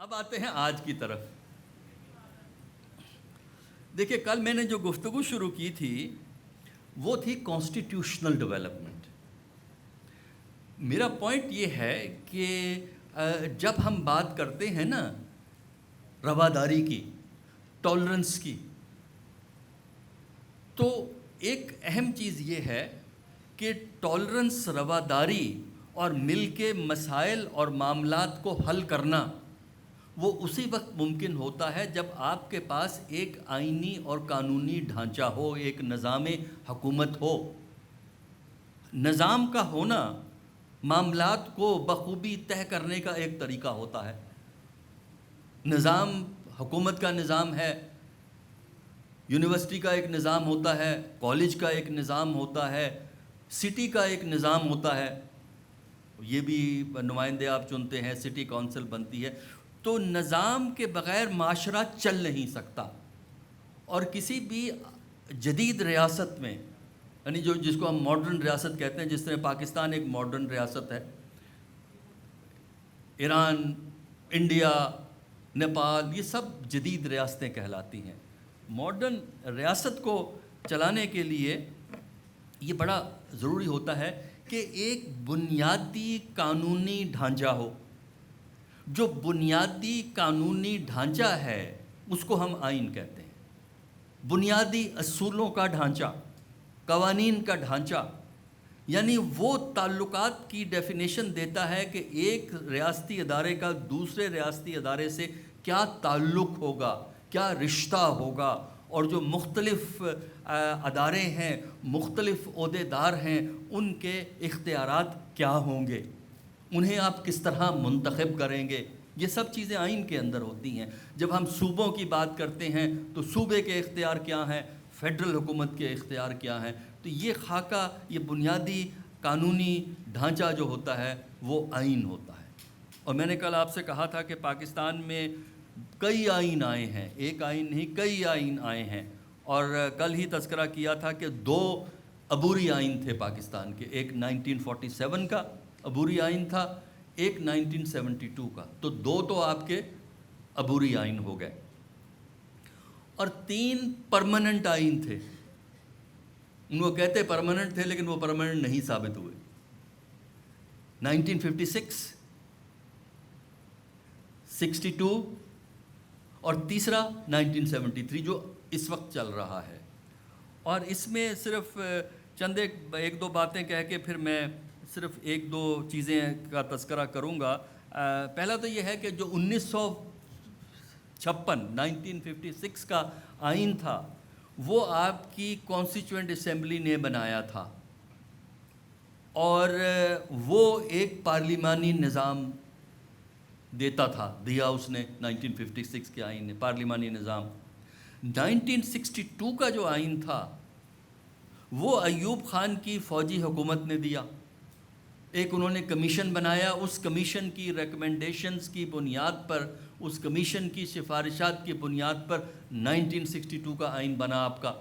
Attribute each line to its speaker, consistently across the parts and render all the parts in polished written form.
Speaker 1: اب آتے ہیں آج کی طرف. دیکھیے کل میں نے جو گفتگو شروع کی تھی وہ تھی کانسٹیٹیوشنل ڈیولپمنٹ. میرا پوائنٹ یہ ہے کہ جب ہم بات کرتے ہیں نا رواداری کی، ٹالرنس کی، تو ایک اہم چیز یہ ہے کہ ٹالرنس، رواداری اور مل کے مسائل اور معاملات کو حل کرنا وہ اسی وقت ممکن ہوتا ہے جب آپ کے پاس ایک آئینی اور قانونی ڈھانچہ ہو، ایک نظام حکومت ہو. نظام کا ہونا معاملات کو بخوبی طے کرنے کا ایک طریقہ ہوتا ہے. نظام حکومت کا نظام ہے، یونیورسٹی کا ایک نظام ہوتا ہے، کالج کا ایک نظام ہوتا ہے، سٹی کا ایک نظام ہوتا ہے، یہ بھی نمائندے آپ چنتے ہیں، سٹی کونسل بنتی ہے. تو نظام کے بغیر معاشرہ چل نہیں سکتا. اور کسی بھی جدید ریاست میں، یعنی جس کو ہم ماڈرن ریاست کہتے ہیں، جس طرح پاکستان ایک ماڈرن ریاست ہے، ایران، انڈیا، نیپال، یہ سب جدید ریاستیں کہلاتی ہیں. ماڈرن ریاست کو چلانے کے لیے یہ بڑا ضروری ہوتا ہے کہ ایک بنیادی قانونی ڈھانچہ ہو. جو بنیادی قانونی ڈھانچہ ہے اس کو ہم آئین کہتے ہیں. بنیادی اصولوں کا ڈھانچہ، قوانین کا ڈھانچہ، یعنی وہ تعلقات کی ڈیفینیشن دیتا ہے کہ ایک ریاستی ادارے کا دوسرے ریاستی ادارے سے کیا تعلق ہوگا، کیا رشتہ ہوگا، اور جو مختلف ادارے ہیں، مختلف عہدے دار ہیں، ان کے اختیارات کیا ہوں گے، انہیں آپ کس طرح منتخب کریں گے. یہ سب چیزیں آئین کے اندر ہوتی ہیں. جب ہم صوبوں کی بات کرتے ہیں تو صوبے کے اختیار کیا ہیں، فیڈرل حکومت کے اختیار کیا ہیں. تو یہ خاکہ، یہ بنیادی قانونی ڈھانچہ جو ہوتا ہے وہ آئین ہوتا ہے. اور میں نے کل آپ سے کہا تھا کہ پاکستان میں کئی آئین آئے ہیں، ایک آئین نہیں کئی آئین آئے ہیں. اور کل ہی تذکرہ کیا تھا کہ 2 عبوری آئین تھے پاکستان کے، ایک 1947 کا عبوری آئین تھا، ایک 1972 کا. تو 2 تو آپ کے عبوری آئین ہو گئے، اور 3 پرماننٹ آئین تھے. ان کو کہتے پرماننٹ تھے لیکن وہ پرماننٹ نہیں ثابت ہوئے. 1956، 62 اور تیسرا 1973 جو اس وقت چل رہا ہے. اور اس میں صرف چند ایک دو باتیں کہہ کے پھر میں صرف 1-2 چیزیں کا تذکرہ کروں گا. پہلا تو یہ ہے کہ جو 1956 کا آئین تھا وہ آپ کی کانسٹیچوئنٹ اسمبلی نے بنایا تھا، اور وہ ایک پارلیمانی نظام دیتا تھا، دیا اس نے 1956 کے آئین نے، پارلیمانی نظام. 1962 کا جو آئین تھا وہ ایوب خان کی فوجی حکومت نے دیا. ایک انہوں نے کمیشن بنایا، اس کمیشن کی ریکمنڈیشنز کی بنیاد پر، اس کمیشن کی سفارشات کی بنیاد پر 1962 کا آئین بنا آپ کا.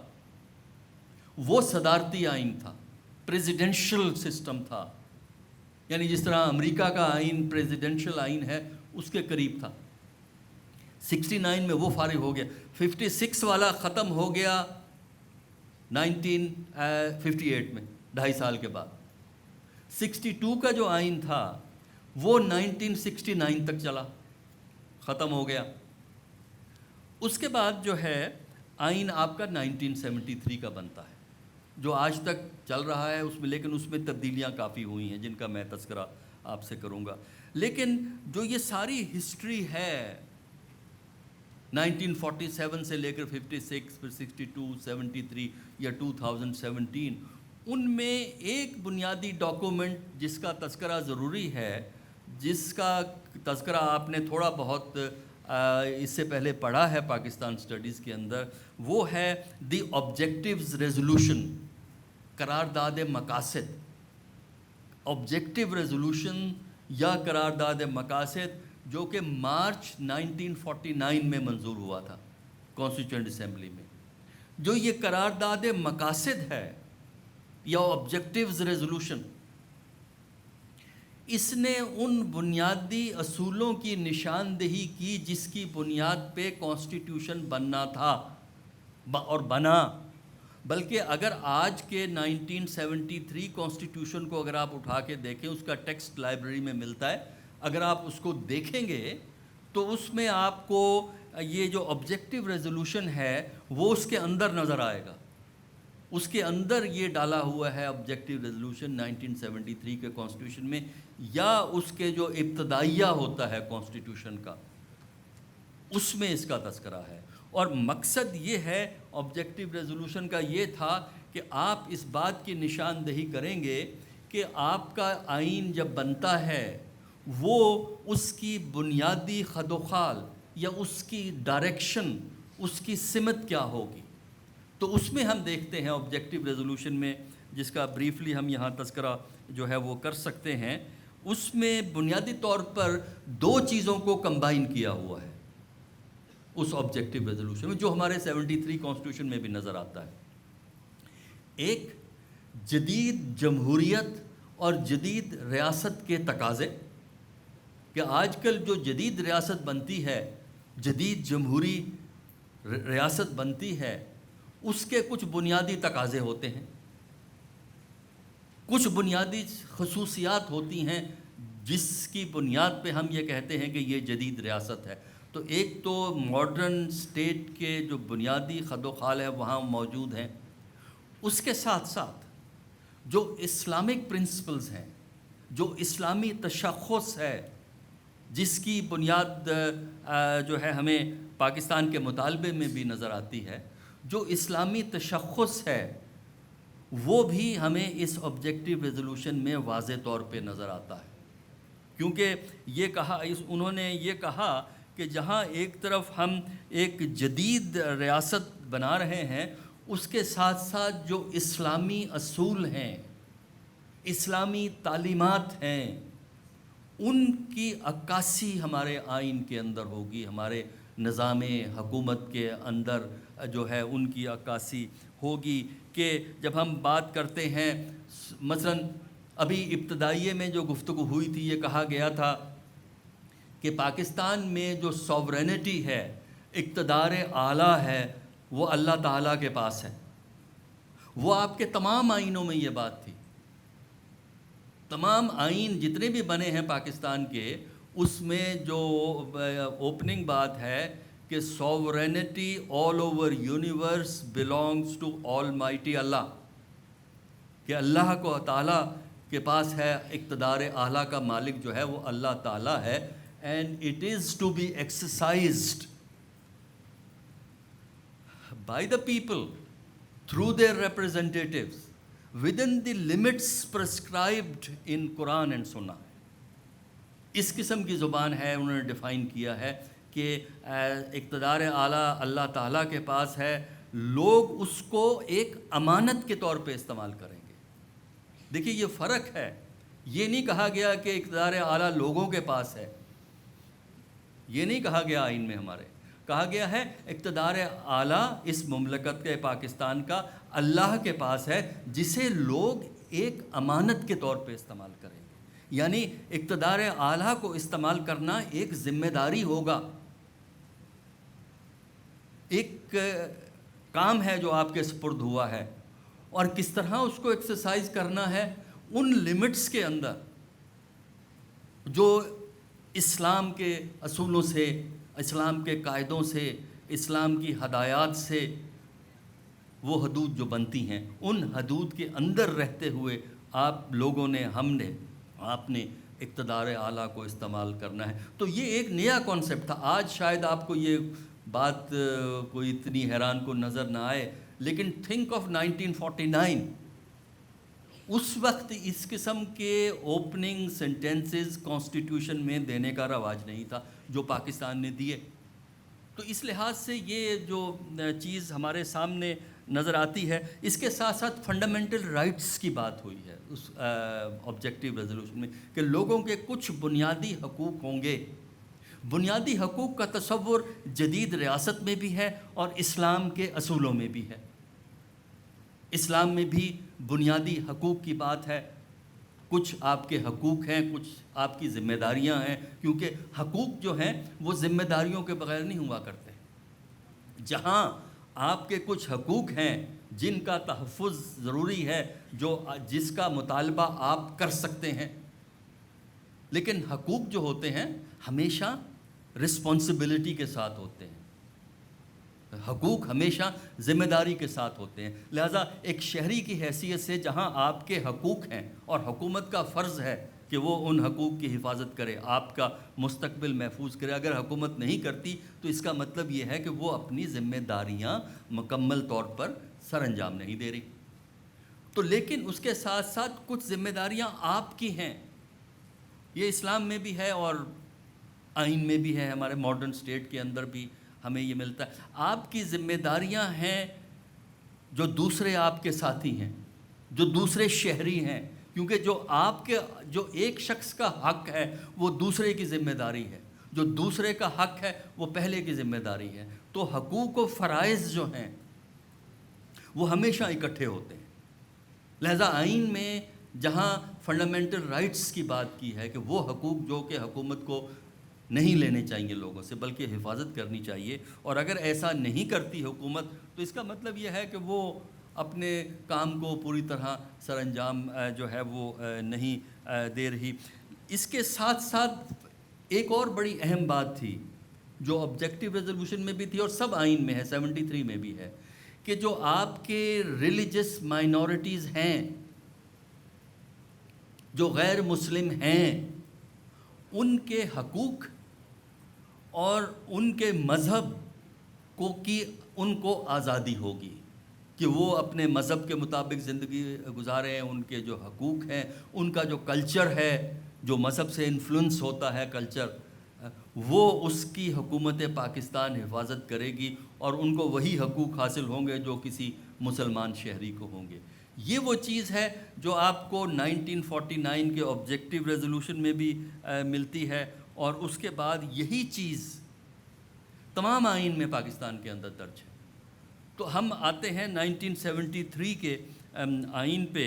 Speaker 1: وہ صدارتی آئین تھا، پریزیڈنشل سسٹم تھا، یعنی جس طرح امریکہ کا آئین پریزیڈنشل آئین ہے اس کے قریب تھا. 69 میں وہ فارغ ہو گیا. 56 والا ختم ہو گیا 1958 میں، 2.5 سال کے بعد. 62 کا جو آئین تھا وہ 1969 تک چلا، ختم ہو گیا. اس کے بعد جو ہے آئین آپ کا 1973 کا بنتا ہے جو آج تک چل رہا ہے. اس میں لیکن اس میں تبدیلیاں کافی ہوئی ہیں جن کا میں تذکرہ آپ سے کروں گا. لیکن جو یہ ساری ہسٹری ہے 1947 سے لے کر 56، پھر 62، 73 یا 2017، ان میں ایک بنیادی ڈاکومنٹ جس کا تذکرہ ضروری ہے، جس کا تذکرہ آپ نے تھوڑا بہت اس سے پہلے پڑھا ہے پاکستان اسٹڈیز کے اندر، وہ ہے دی آبجیکٹیوز ریزولوشن، قرارداد مقاصد. آبجیکٹیو ریزولوشن یا قرارداد مقاصد جو کہ مارچ 1949 میں منظور ہوا تھا کانسٹیٹیوئنٹ اسمبلی میں. جو یہ قرارداد مقاصد ہے یا آبجیکٹیوز ریزولوشن، اس نے ان بنیادی اصولوں کی نشاندہی کی جس کی بنیاد پہ کانسٹیٹیوشن بننا تھا اور بنا. بلکہ اگر آج کے 1973 کانسٹیٹیوشن کو اگر آپ اٹھا کے دیکھیں، اس کا ٹیکسٹ لائبریری میں ملتا ہے، اگر آپ اس کو دیکھیں گے تو اس میں آپ کو یہ جو آبجیکٹو ریزولوشن ہے وہ اس کے اندر نظر آئے گا. اس کے اندر یہ ڈالا ہوا ہے آبجیکٹو ریزولوشن 1973 کے کانسٹیٹیوشن میں، یا اس کے جو ابتدائیہ ہوتا ہے کانسٹیٹیوشن کا، اس میں اس کا تذکرہ ہے. اور مقصد یہ ہے آبجیکٹو ریزولوشن کا، یہ تھا کہ آپ اس بات کی نشاندہی کریں گے کہ آپ کا آئین جب بنتا ہے وہ اس کی بنیادی خد و خال یا اس کی ڈائریکشن، اس کی سمت کیا ہوگی. تو اس میں ہم دیکھتے ہیں آبجیکٹو ریزولوشن میں، جس کا بریفلی ہم یہاں تذکرہ جو ہے وہ کر سکتے ہیں، اس میں بنیادی طور پر دو چیزوں کو کمبائن کیا ہوا ہے اس آبجیکٹو ریزولوشن میں، جو ہمارے 73 کانسٹیٹیوشن میں بھی نظر آتا ہے. ایک جدید جمہوریت اور جدید ریاست کے تقاضے، کہ آج کل جو جدید ریاست بنتی ہے، جدید جمہوری ریاست بنتی ہے، اس کے کچھ بنیادی تقاضے ہوتے ہیں، کچھ بنیادی خصوصیات ہوتی ہیں جس کی بنیاد پہ ہم یہ کہتے ہیں کہ یہ جدید ریاست ہے. تو ایک تو ماڈرن اسٹیٹ کے جو بنیادی خد و خال ہے وہاں موجود ہیں، اس کے ساتھ ساتھ جو اسلامک پرنسپلز ہیں، جو اسلامی تشخص ہے، جس کی بنیاد جو ہے ہمیں پاکستان کے مطالبے میں بھی نظر آتی ہے، جو اسلامی تشخص ہے وہ بھی ہمیں اس آبجیکٹو ریزولوشن میں واضح طور پہ نظر آتا ہے. کیونکہ یہ کہا، انہوں نے یہ کہا کہ جہاں ایک طرف ہم ایک جدید ریاست بنا رہے ہیں، اس کے ساتھ ساتھ جو اسلامی اصول ہیں، اسلامی تعلیمات ہیں، ان کی عکاسی ہمارے آئین کے اندر ہوگی، ہمارے نظام حکومت کے اندر جو ہے ان کی عکاسی ہوگی. کہ جب ہم بات کرتے ہیں، مثلا ابھی ابتدائیے میں جو گفتگو ہوئی تھی، یہ کہا گیا تھا کہ پاکستان میں جو سوورینٹی ہے، اقتدار اعلیٰ ہے، وہ اللہ تعالیٰ کے پاس ہے. وہ آپ کے تمام آئینوں میں یہ بات تھی. تمام آئین جتنے بھی بنے ہیں پاکستان کے، اس میں جو اوپننگ بات ہے کہ sovereignty all over universe belongs to almighty Allah, کہ اللہ کو تعالیٰ کے پاس ہے، اقتدار اعلیٰ کا مالک جو ہے وہ اللہ تعالیٰ ہے. And it is to be exercised by the people through their representatives within the limits prescribed in Quran and Sunnah. اس قسم کی زبان ہے، انہوں نے ڈیفائن کیا ہے کہ اقتدار اعلیٰ اللہ تعالیٰ کے پاس ہے، لوگ اس کو ایک امانت کے طور پہ استعمال کریں گے. دیکھیے یہ فرق ہے، یہ نہیں کہا گیا کہ اقتدار اعلیٰ لوگوں کے پاس ہے، یہ نہیں کہا گیا آئین میں. ہمارے کہا گیا ہے اقتدار اعلیٰ اس مملکت کے پاکستان کا اللہ کے پاس ہے، جسے لوگ ایک امانت کے طور پہ استعمال کریں گے. یعنی اقتدار اعلیٰ کو استعمال کرنا ایک ذمہ داری ہوگا، ایک کام ہے جو آپ کے سپرد ہوا ہے، اور کس طرح اس کو ایکسرسائز کرنا ہے ان لمٹس کے اندر جو اسلام کے اصولوں سے، اسلام کے قاعدوں سے، اسلام کی ہدایات سے وہ حدود جو بنتی ہیں، ان حدود کے اندر رہتے ہوئے آپ لوگوں نے، ہم نے، آپ نے اقتدار اعلیٰ کو استعمال کرنا ہے. تو یہ ایک نیا کانسیپٹ تھا. آج شاید آپ کو یہ بات کوئی اتنی حیران کو نظر نہ آئے، لیکن تھنک آف 1949، اس وقت اس قسم کے اوپننگ سینٹنسز کانسٹیٹیوشن میں دینے کا رواج نہیں تھا جو پاکستان نے دیے. تو اس لحاظ سے یہ جو چیز ہمارے سامنے نظر آتی ہے، اس کے ساتھ ساتھ فنڈامنٹل رائٹس کی بات ہوئی ہے اس آبجیکٹو ریزولوشن میں، کہ لوگوں کے کچھ بنیادی حقوق ہوں گے. بنیادی حقوق کا تصور جدید ریاست میں بھی ہے اور اسلام کے اصولوں میں بھی ہے. اسلام میں بھی بنیادی حقوق کی بات ہے. کچھ آپ کے حقوق ہیں، کچھ آپ کی ذمہ داریاں ہیں، کیونکہ حقوق جو ہیں وہ ذمہ داریوں کے بغیر نہیں ہوا کرتے۔ جہاں آپ کے کچھ حقوق ہیں جن کا تحفظ ضروری ہے، جس کا مطالبہ آپ کر سکتے ہیں، لیکن حقوق جو ہوتے ہیں ہمیشہ رسپانسبلٹی کے ساتھ ہوتے ہیں، حقوق ہمیشہ ذمہ داری کے ساتھ ہوتے ہیں۔ لہٰذا ایک شہری کی حیثیت سے جہاں آپ کے حقوق ہیں اور حکومت کا فرض ہے کہ وہ ان حقوق کی حفاظت کرے، آپ کا مستقبل محفوظ کرے، اگر حکومت نہیں کرتی تو اس کا مطلب یہ ہے کہ وہ اپنی ذمہ داریاں مکمل طور پر سر انجام نہیں دے رہی۔ تو لیکن اس کے ساتھ ساتھ کچھ ذمہ داریاں آپ کی ہیں، یہ اسلام میں بھی ہے اور آئین میں بھی ہے، ہمارے ماڈرن اسٹیٹ کے اندر بھی ہمیں یہ ملتا ہے۔ آپ کی ذمہ داریاں ہیں جو دوسرے آپ کے ساتھی ہیں، جو دوسرے شہری ہیں، کیونکہ جو ایک شخص کا حق ہے وہ دوسرے کی ذمہ داری ہے، جو دوسرے کا حق ہے وہ پہلے کی ذمہ داری ہے۔ تو حقوق و فرائض جو ہیں وہ ہمیشہ اکٹھے ہوتے ہیں۔ لہذا آئین میں جہاں فنڈامنٹل رائٹس کی بات کی ہے کہ وہ حقوق جو کہ حکومت کو نہیں لینے چاہیے لوگوں سے بلکہ حفاظت کرنی چاہیے، اور اگر ایسا نہیں کرتی حکومت تو اس کا مطلب یہ ہے کہ وہ اپنے کام کو پوری طرح سر انجام جو ہے وہ نہیں دے رہی۔ اس کے ساتھ ساتھ ایک اور بڑی اہم بات تھی جو آبجیکٹو ریزولوشن میں بھی تھی اور سب آئین میں ہے، 73 میں بھی ہے، کہ جو آپ کے ریلیجس مائنورٹیز ہیں، جو غیر مسلم ہیں، ان کے حقوق اور ان کے مذہب کی ان کو آزادی ہوگی کہ وہ اپنے مذہب کے مطابق زندگی گزاریں، ان کے جو حقوق ہیں، ان کا جو کلچر ہے، جو مذہب سے انفلوئنس ہوتا ہے کلچر، وہ اس کی حکومت پاکستان حفاظت کرے گی اور ان کو وہی حقوق حاصل ہوں گے جو کسی مسلمان شہری کو ہوں گے۔ یہ وہ چیز ہے جو آپ کو 1949 کے آبجیکٹو ریزولوشن میں بھی ملتی ہے، اور اس کے بعد یہی چیز تمام آئین میں پاکستان کے اندر درج ہے۔ تو ہم آتے ہیں 1973 کے آئین پہ،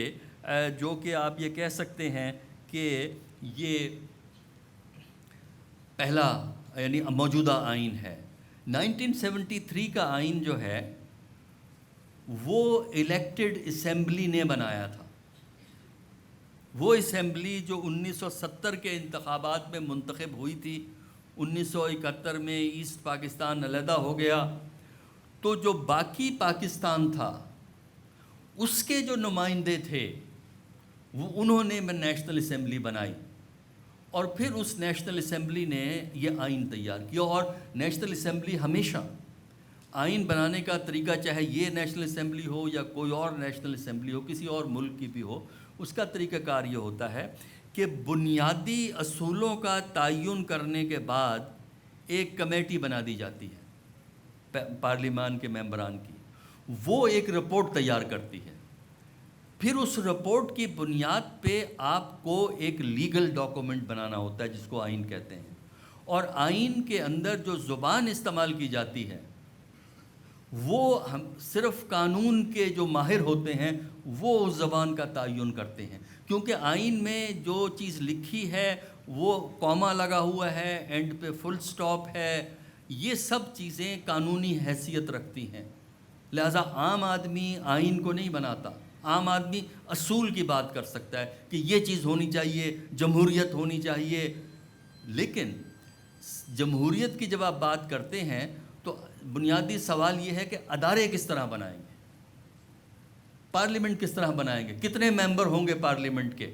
Speaker 1: جو کہ آپ یہ کہہ سکتے ہیں کہ یہ پہلا یعنی موجودہ آئین ہے۔ 1973 کا آئین جو ہے وہ الیکٹڈ اسمبلی نے بنایا تھا، وہ اسمبلی جو 1970 کے انتخابات میں منتخب ہوئی تھی۔ 1971 میں ایسٹ پاکستان علیحدہ ہو گیا، تو جو باقی پاکستان تھا اس کے جو نمائندے تھے وہ انہوں نے نیشنل اسمبلی بنائی، اور پھر اس نیشنل اسمبلی نے یہ آئین تیار کیا۔ اور نیشنل اسمبلی ہمیشہ آئین بنانے کا طریقہ، چاہے یہ نیشنل اسمبلی ہو یا کوئی اور نیشنل اسمبلی ہو کسی اور ملک کی بھی ہو، اس کا طریقہ کار یہ ہوتا ہے کہ بنیادی اصولوں کا تعین کرنے کے بعد ایک کمیٹی بنا دی جاتی ہے پارلیمان کے ممبران کی، وہ ایک رپورٹ تیار کرتی ہے، پھر اس رپورٹ کی بنیاد پہ آپ کو ایک لیگل ڈاکومنٹ بنانا ہوتا ہے جس کو آئین کہتے ہیں، اور آئین کے اندر جو زبان استعمال کی جاتی ہے وہ صرف قانون کے جو ماہر ہوتے ہیں وہ اس زبان کا تعین کرتے ہیں، کیونکہ آئین میں جو چیز لکھی ہے وہ کوما لگا ہوا ہے، اینڈ پہ فل سٹاپ ہے، یہ سب چیزیں قانونی حیثیت رکھتی ہیں۔ لہذا عام آدمی آئین کو نہیں بناتا، عام آدمی اصول کی بات کر سکتا ہے کہ یہ چیز ہونی چاہیے، جمہوریت ہونی چاہیے، لیکن جمہوریت کی جب آپ بات کرتے ہیں تو بنیادی سوال یہ ہے کہ ادارے کس طرح بنائیں گے، پارلیمنٹ کس طرح بنائیں گے، کتنے ممبر ہوں گے پارلیمنٹ کے،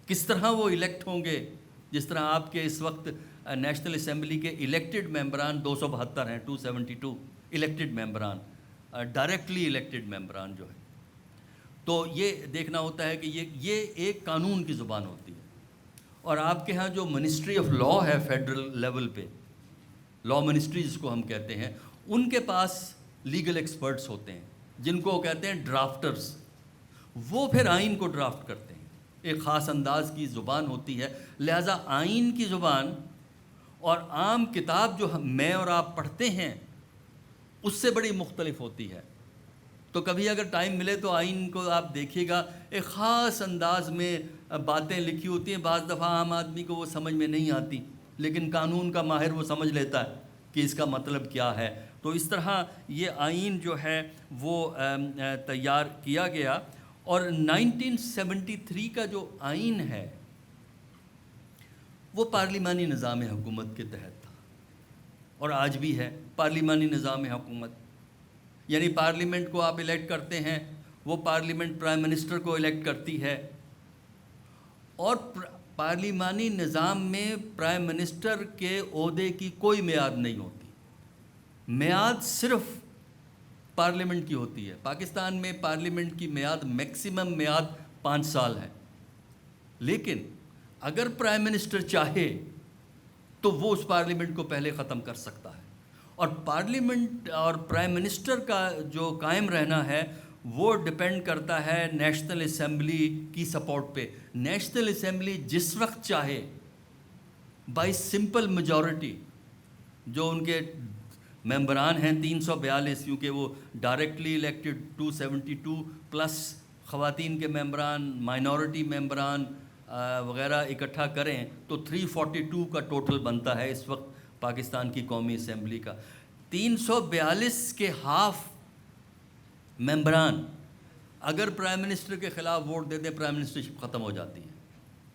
Speaker 1: کس طرح وہ الیکٹ ہوں گے۔ جس طرح آپ کے اس وقت نیشنل اسمبلی کے الیکٹڈ ممبران 272 ہیں، 272 الیکٹڈ ممبران، ڈائریکٹلی الیکٹڈ ممبران جو ہے، تو یہ دیکھنا ہوتا ہے کہ یہ ایک قانون کی زبان ہوتی ہے۔ اور آپ کے ہاں جو منسٹری آف لا ہے فیڈرل لیول پہ، لا منسٹری جس کو ہم کہتے ہیں، ان کے پاس لیگل ایکسپرٹس ہوتے ہیں جن کو کہتے ہیں ڈرافٹرز، وہ پھر آئین کو ڈرافٹ کرتے ہیں، ایک خاص انداز کی زبان ہوتی ہے۔ لہٰذا آئین کی زبان اور عام کتاب جو میں اور آپ پڑھتے ہیں اس سے بڑی مختلف ہوتی ہے۔ تو کبھی اگر ٹائم ملے تو آئین کو آپ دیکھیے گا، ایک خاص انداز میں باتیں لکھی ہوتی ہیں، بعض دفعہ عام آدمی کو وہ سمجھ میں نہیں آتی، لیکن قانون کا ماہر وہ سمجھ لیتا ہے کہ اس کا مطلب کیا ہے۔ تو اس طرح یہ آئین جو ہے وہ تیار کیا گیا، اور 1973 کا جو آئین ہے وہ پارلیمانی نظام حکومت کے تحت تھا، اور آج بھی ہے پارلیمانی نظام حکومت، یعنی پارلیمنٹ کو آپ الیکٹ کرتے ہیں، وہ پارلیمنٹ پرائم منسٹر کو الیکٹ کرتی ہے، اور پارلیمانی نظام میں پرائم منسٹر کے عہدے کی کوئی میعاد نہیں ہوتی، میعاد صرف پارلیمنٹ کی ہوتی ہے۔ پاکستان میں پارلیمنٹ کی میعاد میکسیمم میعاد 5 سال ہے، لیکن اگر پرائم منسٹر چاہے تو وہ اس پارلیمنٹ کو پہلے ختم کر سکتا ہے، اور پارلیمنٹ اور پرائم منسٹر کا جو قائم رہنا ہے وہ ڈپینڈ کرتا ہے نیشنل اسمبلی کی سپورٹ پہ۔ نیشنل اسمبلی جس وقت چاہے بائی سمپل میجورٹی، جو ان کے ممبران ہیں 342، کیونکہ وہ ڈائریکٹلی الیکٹڈ 272 پلس خواتین کے ممبران، مائنورٹی ممبران وغیرہ اکٹھا کریں تو 342 کا ٹوٹل بنتا ہے اس وقت پاکستان کی قومی اسمبلی کا۔ 342 کے ہاف ممبران اگر پرائم منسٹر کے خلاف ووٹ دے دیں، پرائم منسٹرشپ ختم ہو جاتی ہے۔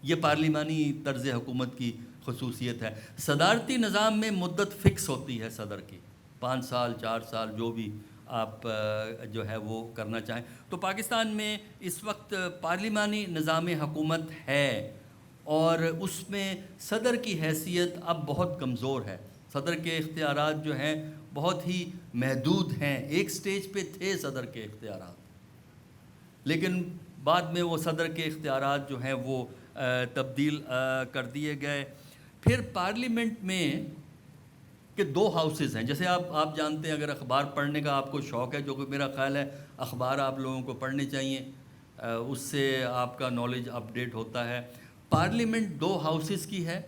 Speaker 1: یہ پارلیمانی طرز حکومت کی خصوصیت ہے۔ صدارتی نظام میں مدت فکس ہوتی ہے صدر کی، 5 سال 4 سال جو بھی آپ جو ہے وہ کرنا چاہیں۔ تو پاکستان میں اس وقت پارلیمانی نظام حکومت ہے، اور اس میں صدر کی حیثیت اب بہت کمزور ہے۔ صدر کے اختیارات جو ہیں بہت ہی محدود ہیں۔ ایک سٹیج پہ تھے صدر کے اختیارات، لیکن بعد میں وہ صدر کے اختیارات جو ہیں وہ تبدیل کر دیے گئے۔ پھر پارلیمنٹ میں کہ 2 ہاؤسز ہیں، جیسے آپ جانتے ہیں، اگر اخبار پڑھنے کا آپ کو شوق ہے، جو کہ میرا خیال ہے اخبار آپ لوگوں کو پڑھنے چاہیے، اس سے آپ کا نالج اپ ڈیٹ ہوتا ہے۔ پارلیمنٹ 2 ہاؤسز کی ہے،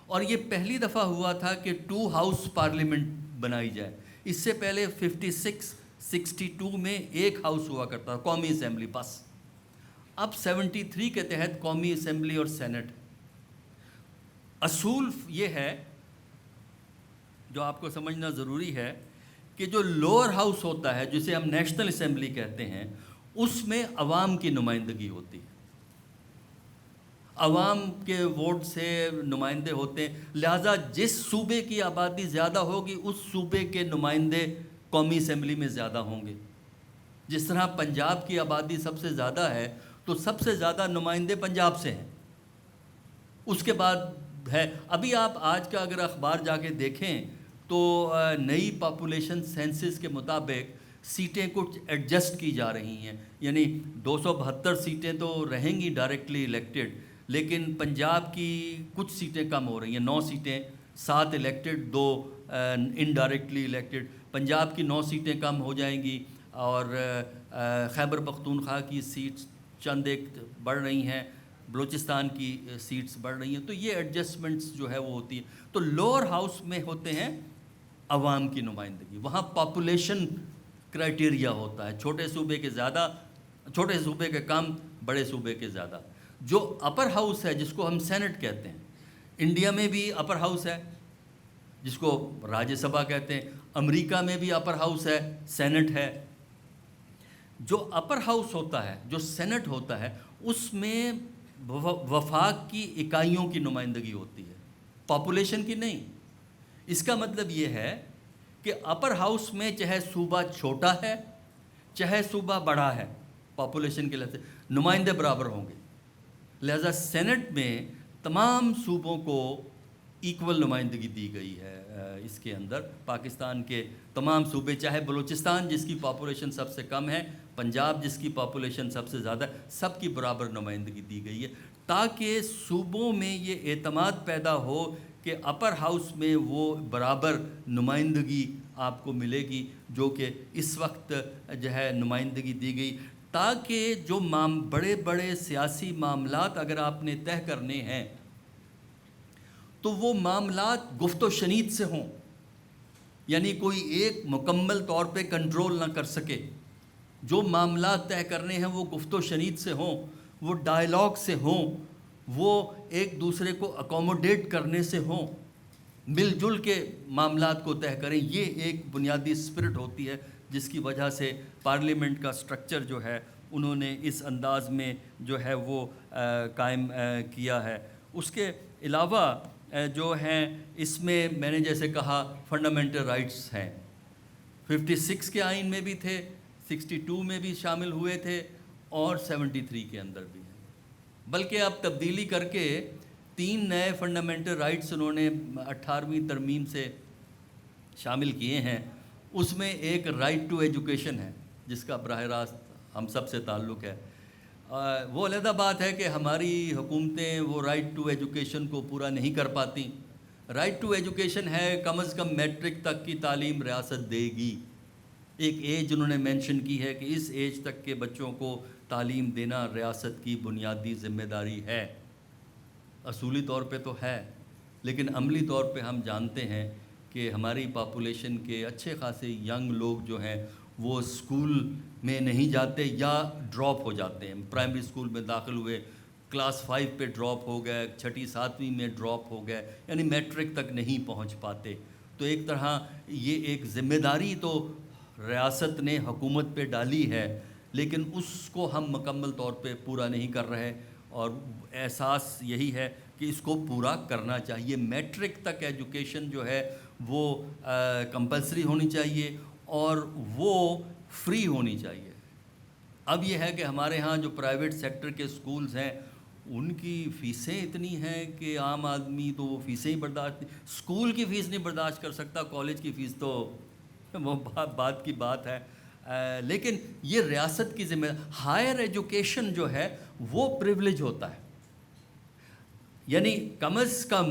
Speaker 1: اور یہ پہلی دفعہ ہوا تھا کہ 2 ہاؤس پارلیمنٹ بنائی جائے۔ اس سے پہلے 56 62 میں 1 ہاؤس ہوا کرتا تھا، قومی اسمبلی بس۔ اب 73 کے تحت قومی اسمبلی اور سینٹ۔ اصول یہ ہے جو آپ کو سمجھنا ضروری ہے کہ جو لوور ہاؤس ہوتا ہے، جسے ہم نیشنل اسمبلی کہتے ہیں، اس میں عوام کی نمائندگی ہوتی ہے، عوام کے ووٹ سے نمائندے ہوتے ہیں، لہٰذا جس صوبے کی آبادی زیادہ ہوگی اس صوبے کے نمائندے قومی اسمبلی میں زیادہ ہوں گے۔ جس طرح پنجاب کی آبادی سب سے زیادہ ہے تو سب سے زیادہ نمائندے پنجاب سے ہیں، اس کے بعد ہے۔ ابھی آپ آج کا اگر اخبار جا کے دیکھیں تو نئی پاپولیشن سینسس کے مطابق سیٹیں کچھ ایڈجسٹ کی جا رہی ہیں، یعنی 272 سیٹیں تو رہیں گی ڈائریکٹلی الیکٹڈ، لیکن پنجاب کی کچھ سیٹیں کم ہو رہی ہیں، 9 سیٹیں، 7 الیکٹڈ 2 انڈائریکٹلی الیکٹڈ۔ پنجاب کی 9 سیٹیں کم ہو جائیں گی، اور خیبر پختونخوا کی سیٹس چند ایک بڑھ رہی ہیں، بلوچستان کی سیٹس بڑھ رہی ہیں، تو یہ ایڈجسٹمنٹس جو ہے وہ ہوتی ہیں۔ تو لوور ہاؤس میں ہوتے ہیں عوام کی نمائندگی، وہاں پاپولیشن کرائٹیریا ہوتا ہے، چھوٹے صوبے کے زیادہ، چھوٹے صوبے کے کم، بڑے صوبے کے زیادہ۔ جو اپر ہاؤس ہے، جس کو ہم سینٹ کہتے ہیں، انڈیا میں بھی اپر ہاؤس ہے جس کو راجیہ سبھا کہتے ہیں، امریکہ میں بھی اپر ہاؤس ہے، سینٹ ہے۔ جو اپر ہاؤس ہوتا ہے، جو سینٹ ہوتا ہے، اس میں وفاق کی اکائیوں کی نمائندگی ہوتی ہے، پاپولیشن کی نہیں۔ اس کا مطلب یہ ہے کہ اپر ہاؤس میں چاہے صوبہ چھوٹا ہے چاہے صوبہ بڑا ہے، پاپولیشن کے لحاظ سے نمائندے برابر ہوں گے، لہذا سینٹ میں تمام صوبوں کو ایکول نمائندگی دی گئی ہے۔ اس کے اندر پاکستان کے تمام صوبے، چاہے بلوچستان جس کی پاپولیشن سب سے کم ہے، پنجاب جس کی پاپولیشن سب سے زیادہ ہے، سب کی برابر نمائندگی دی گئی ہے، تاکہ صوبوں میں یہ اعتماد پیدا ہو کہ اپر ہاؤس میں وہ برابر نمائندگی آپ کو ملے گی، جو کہ اس وقت جو ہے نمائندگی دی گئی، تاکہ جو بڑے بڑے سیاسی معاملات اگر آپ نے طے کرنے ہیں تو وہ معاملات گفت و شنید سے ہوں، یعنی کوئی ایک مکمل طور پہ کنٹرول نہ کر سکے، جو معاملات طے کرنے ہیں وہ گفت و شنید سے ہوں، وہ ڈائلاگ سے ہوں، وہ ایک دوسرے کو اکوموڈیٹ کرنے سے ہوں، مل جل کے معاملات کو طے کریں. یہ ایک بنیادی اسپرٹ ہوتی ہے جس کی وجہ سے پارلیمنٹ کا سٹرکچر جو ہے انہوں نے اس انداز میں جو ہے وہ قائم کیا ہے. اس کے علاوہ جو ہیں اس میں نے جیسے کہا فنڈامنٹل رائٹس ہیں. 56 کے آئین میں بھی تھے، 62 میں بھی شامل ہوئے تھے اور 73 کے اندر بھی ہیں. بلکہ اب تبدیلی کر کے 3 نئے فنڈامنٹل رائٹس انہوں نے 18ویں ترمیم سے شامل کیے ہیں. اس میں ایک رائٹ ٹو ایجوکیشن ہے جس کا براہ راست ہم سب سے تعلق ہے. وہ علیحدہ بات ہے کہ ہماری حکومتیں وہ رائٹ ٹو ایجوکیشن کو پورا نہیں کر پاتیں. رائٹ ٹو ایجوکیشن ہے کم از کم میٹرک تک کی تعلیم ریاست دے گی. ایک ایج انہوں نے مینشن کی ہے کہ اس ایج تک کے بچوں کو تعلیم دینا ریاست کی بنیادی ذمہ داری ہے. اصولی طور پہ تو ہے، لیکن عملی طور پہ ہم جانتے ہیں کہ ہماری پاپولیشن کے اچھے خاصے ینگ لوگ جو ہیں وہ اسکول میں نہیں جاتے یا ڈراپ ہو جاتے ہیں. پرائمری اسکول میں داخل ہوئے، کلاس 5 پہ ڈراپ ہو گئے، 6 7ویں میں ڈراپ ہو گئے، یعنی میٹرک تک نہیں پہنچ پاتے. تو ایک طرح یہ ایک ذمہ داری تو ریاست نے حکومت پہ ڈالی ہے، لیکن اس کو ہم مکمل طور پہ پورا نہیں کر رہے، اور احساس یہی ہے کہ اس کو پورا کرنا چاہیے. میٹرک تک ایجوکیشن جو ہے وہ کمپلسری ہونی چاہیے اور وہ فری ہونی چاہیے. اب یہ ہے کہ ہمارے ہاں جو پرائیویٹ سیکٹر کے سکولز ہیں ان کی فیسیں اتنی ہیں کہ عام آدمی تو وہ فیسیں ہی برداشت نہیں، اسکول کی فیس نہیں برداشت کر سکتا، کالج کی فیس تو وہ بات کی بات ہے. لیکن یہ ریاست کی ذمہ، ہائر ایجوکیشن جو ہے وہ پریولیج ہوتا ہے. یعنی کم از کم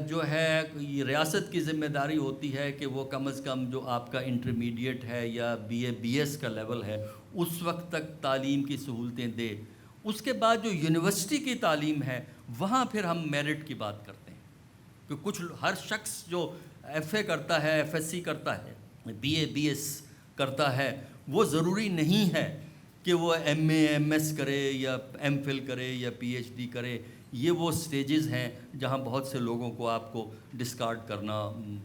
Speaker 1: جو ہے یہ ریاست کی ذمہ داری ہوتی ہے کہ وہ کم از کم جو آپ کا انٹرمیڈیٹ ہے یا بی ایس کا لیول ہے اس وقت تک تعلیم کی سہولتیں دے. اس کے بعد جو یونیورسٹی کی تعلیم ہے وہاں پھر ہم میرٹ کی بات کرتے ہیں کہ کچھ ہر شخص جو ایف اے کرتا ہے، ایف ایس سی کرتا ہے، بی اے بی ایس کرتا ہے، وہ ضروری نہیں ہے کہ وہ ایم اے ایم ایس کرے یا ایم فل کرے یا پی ایچ ڈی کرے. یہ وہ سٹیجز ہیں جہاں بہت سے لوگوں کو آپ کو ڈسکارڈ کرنا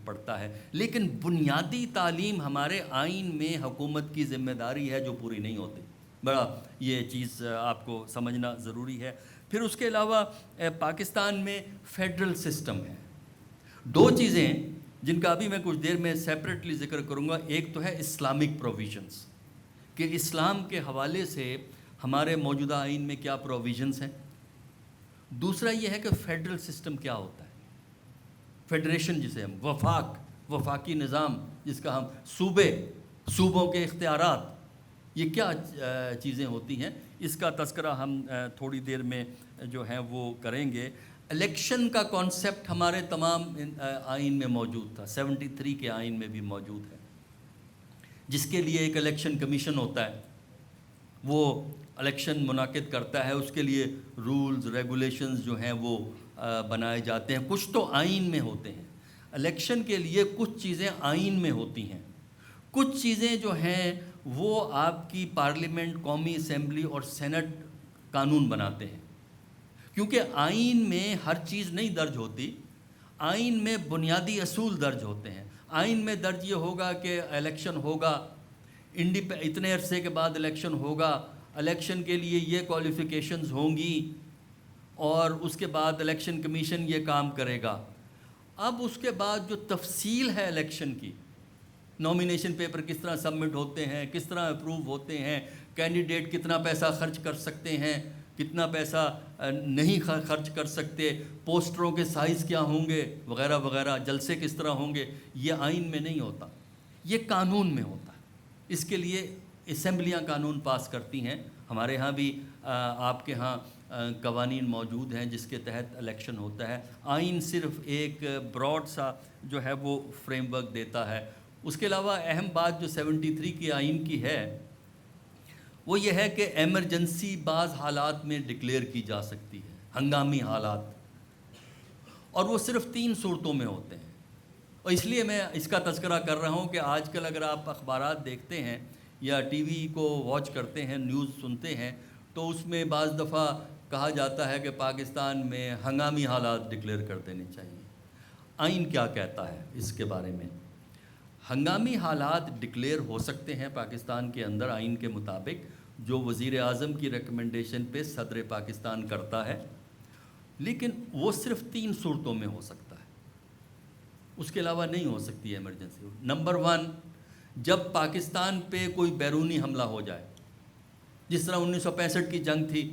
Speaker 1: پڑتا ہے. لیکن بنیادی تعلیم ہمارے آئین میں حکومت کی ذمہ داری ہے جو پوری نہیں ہوتی. بڑا یہ چیز آپ کو سمجھنا ضروری ہے. پھر اس کے علاوہ پاکستان میں فیڈرل سسٹم ہے. 2 چیزیں جن کا ابھی میں کچھ دیر میں سیپریٹلی ذکر کروں گا. ایک تو ہے اسلامک پروویژنس، کہ اسلام کے حوالے سے ہمارے موجودہ آئین میں کیا پروویژنس ہیں. دوسرا یہ ہے کہ فیڈرل سسٹم کیا ہوتا ہے، فیڈریشن جسے ہم وفاقی نظام جس کا ہم صوبوں کے اختیارات، یہ کیا چیزیں ہوتی ہیں. اس کا تذکرہ ہم تھوڑی دیر میں جو ہیں وہ کریں گے. الیکشن کا کانسیپٹ ہمارے تمام آئین میں موجود تھا، 73 کے آئین میں بھی موجود ہے، جس کے لیے ایک الیکشن کمیشن ہوتا ہے، وہ الیکشن منعقد کرتا ہے. اس کے لیے رولز ریگولیشنز جو ہیں وہ بنائے جاتے ہیں. کچھ تو آئین میں ہوتے ہیں. الیکشن کے لیے کچھ چیزیں آئین میں ہوتی ہیں، کچھ چیزیں جو ہیں وہ آپ کی پارلیمنٹ، قومی اسمبلی اور سینٹ قانون بناتے ہیں. کیونکہ آئین میں ہر چیز نہیں درج ہوتی، آئین میں بنیادی اصول درج ہوتے ہیں. آئین میں درج یہ ہوگا کہ الیکشن ہوگا، اتنے عرصے کے بعد الیکشن ہوگا، الیکشن کے لیے یہ کوالیفیکیشنز ہوں گی، اور اس کے بعد الیکشن کمیشن یہ کام کرے گا. اب اس کے بعد جو تفصیل ہے الیکشن کی، نامینیشن پیپر کس طرح سبمٹ ہوتے ہیں، کس طرح اپروو ہوتے ہیں، کینڈیڈیٹ کتنا پیسہ خرچ کر سکتے ہیں، کتنا پیسہ نہیں خرچ کر سکتے، پوسٹروں کے سائز کیا ہوں گے وغیرہ وغیرہ، جلسے کس طرح ہوں گے، یہ آئین میں نہیں ہوتا، یہ قانون میں ہوتا ہے. اس کے لیے اسمبلیاں قانون پاس کرتی ہیں. ہمارے ہاں بھی آپ کے ہاں قوانین موجود ہیں جس کے تحت الیکشن ہوتا ہے. آئین صرف ایک براڈ سا جو ہے وہ فریم ورک دیتا ہے. اس کے علاوہ اہم بات جو 73 کی آئین کی ہے وہ یہ ہے کہ ایمرجنسی بعض حالات میں ڈکلیئر کی جا سکتی ہے، ہنگامی حالات، اور وہ صرف 3 صورتوں میں ہوتے ہیں. اور اس لیے میں اس کا تذکرہ کر رہا ہوں کہ آج کل اگر آپ اخبارات دیکھتے ہیں یا ٹی وی کو واچ کرتے ہیں، نیوز سنتے ہیں، تو اس میں بعض دفعہ کہا جاتا ہے کہ پاکستان میں ہنگامی حالات ڈکلیئر کر دینے چاہیے۔ آئین کیا کہتا ہے اس کے بارے میں؟ ہنگامی حالات ڈکلیئر ہو سکتے ہیں پاکستان کے اندر آئین کے مطابق، جو وزیر اعظم کی ریکمنڈیشن پہ صدر پاکستان کرتا ہے، لیکن وہ صرف 3 صورتوں میں ہو سکتا ہے، اس کے علاوہ نہیں ہو سکتی ہے ایمرجنسی۔ نمبر 1، جب پاکستان پہ کوئی بیرونی حملہ ہو جائے، جس طرح 1965 کی جنگ تھی،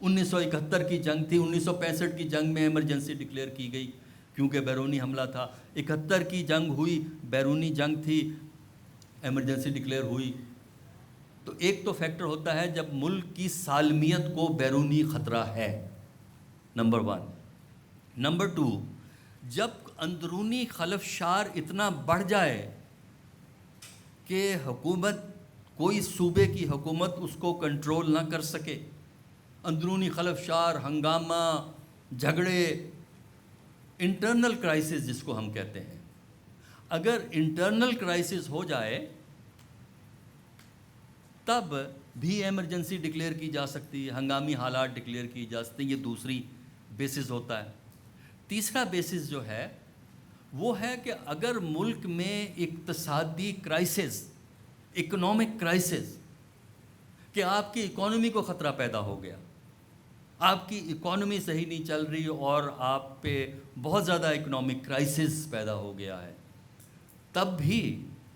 Speaker 1: 1971 کی جنگ تھی۔ 1965 کی جنگ میں ایمرجنسی ڈکلیئر کی گئی کیونکہ بیرونی حملہ تھا۔ 71 کی جنگ ہوئی، بیرونی جنگ تھی، ایمرجنسی ڈکلیئر ہوئی۔ تو ایک تو فیکٹر ہوتا ہے جب ملک کی سالمیت کو بیرونی خطرہ ہے، نمبر 1۔ نمبر 2، جب اندرونی خلفشار اتنا بڑھ جائے کہ حکومت، کوئی صوبے کی حکومت اس کو کنٹرول نہ کر سکے، اندرونی خلفشار، ہنگامہ، جھگڑے، انٹرنل کرائسس جس کو ہم کہتے ہیں۔ اگر انٹرنل کرائسس ہو جائے تب بھی ایمرجنسی ڈکلیئر کی جا سکتی ہے، ہنگامی حالات ڈکلیئر کی جا سکتی ہیں۔ یہ دوسری بیسس ہوتا ہے۔ تیسرا بیسس جو ہے وہ ہے کہ اگر ملک میں اقتصادی کرائسس، اکنامک کرائسس، کہ آپ کی اکانومی کو خطرہ پیدا ہو گیا، آپ کی اکانومی صحیح نہیں چل رہی اور آپ پہ بہت زیادہ اکنامک کرائسس پیدا ہو گیا ہے، تب بھی